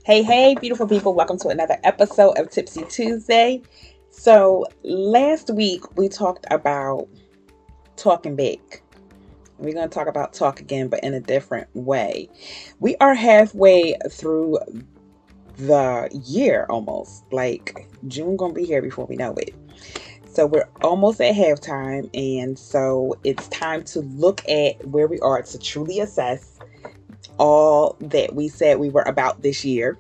Hey, beautiful people. Welcome to another episode of Tipsy Tuesday. So, last week we talked about talking big. We're going to talk about talk again, but in a different way. We are halfway through the year almost. Like, June going to be here before we know it. So, we're almost at halftime. And so, it's time to look at where we are to truly assess all that we said we were about this year.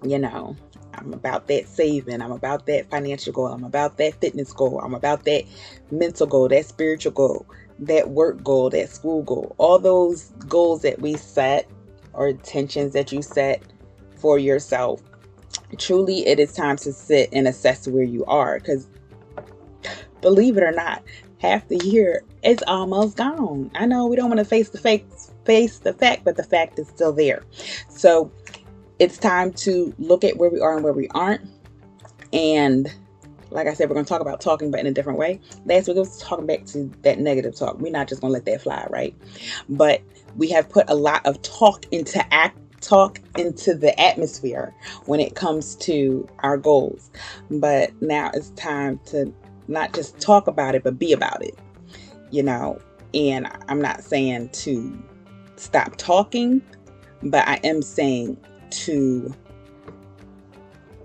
You know, I'm about that saving. I'm about that financial goal. I'm about that fitness goal. I'm about that mental goal, that spiritual goal, that work goal, that school goal. All those goals that we set or intentions that you set for yourself. Truly, it is time to sit and assess where you are. Because believe it or not, half the year is almost gone. I know we don't want to face the fact, but the fact is still there. So it's time to look at where we are and where we aren't. And like I said, we're going to talk about talking, but in a different way. Last week I was talking back to that negative talk. We're not just going to let that fly, right? But we have put a lot of talk into the atmosphere when it comes to our goals. But now it's time to not just talk about it, but be about it. And I'm not saying to stop talking, but I am saying to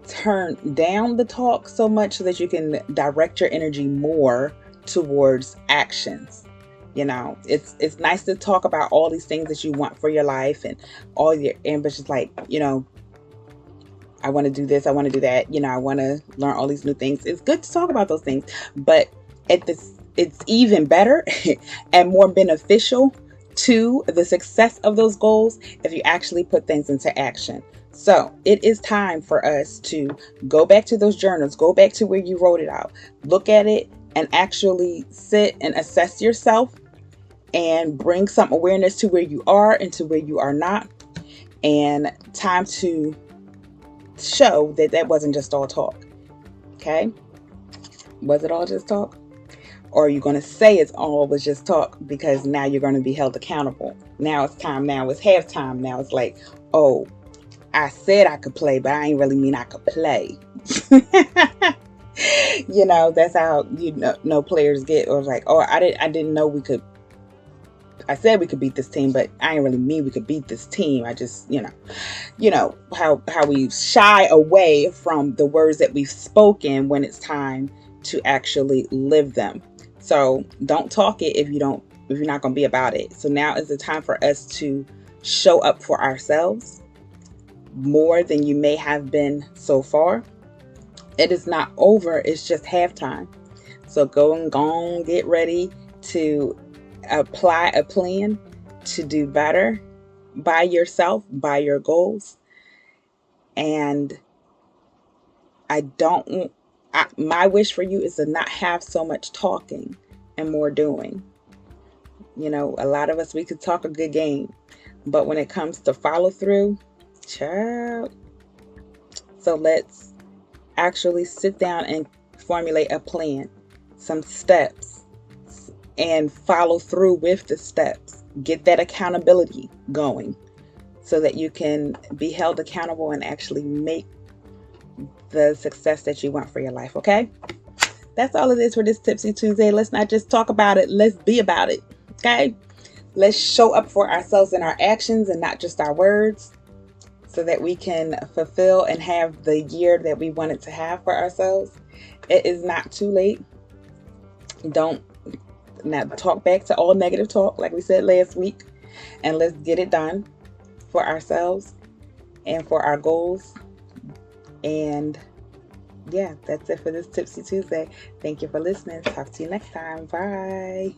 turn down the talk so much so that you can direct your energy more towards actions. It's nice to talk about all these things that you want for your life and all your ambitions, like, I want to do this, I want to do that, I want to learn all these new things. It's good to talk about those things, but it's even better and more beneficial to the success of those goals if you actually put things into action. So it is time for us to go back to those journals, go back to where you wrote it out, look at it, and actually sit and assess yourself and bring some awareness to where you are and to where you are not. And time to show that that wasn't just all talk. Okay? Was it all just talk? Or are you going to say it's all was just talk because now you're going to be held accountable? Now it's time. Now it's halftime. Now it's like, oh, I said I could play, but I ain't really mean I could play. That's how players get. Or like, oh, I didn't know we could. I said we could beat this team, but I ain't really mean we could beat this team. I just, how we shy away from the words that we've spoken when it's time to actually live them. So don't talk it if you're not going to be about it. So now is the time for us to show up for ourselves more than you may have been so far. It is not over. It's just halftime. So go and get ready to apply a plan to do better by yourself, by your goals. And my wish for you is to not have so much talking and more doing. A lot of us, we could talk a good game, but when it comes to follow through, child. So let's actually sit down and formulate a plan, some steps, and follow through with the steps. Get that accountability going so that you can be held accountable and actually make the success that you want for your life. Okay? That's all it is for this Tipsy Tuesday. Let's not just talk about it. Let's be about it. Okay? Let's show up for ourselves in our actions and not just our words so that we can fulfill and have the year that we wanted to have for ourselves. It is not too late. Don't now talk back to all negative talk like we said last week, and let's get it done for ourselves and for our goals. And yeah, that's it for this Tipsy Tuesday. Thank you for listening. Talk to you next time. Bye.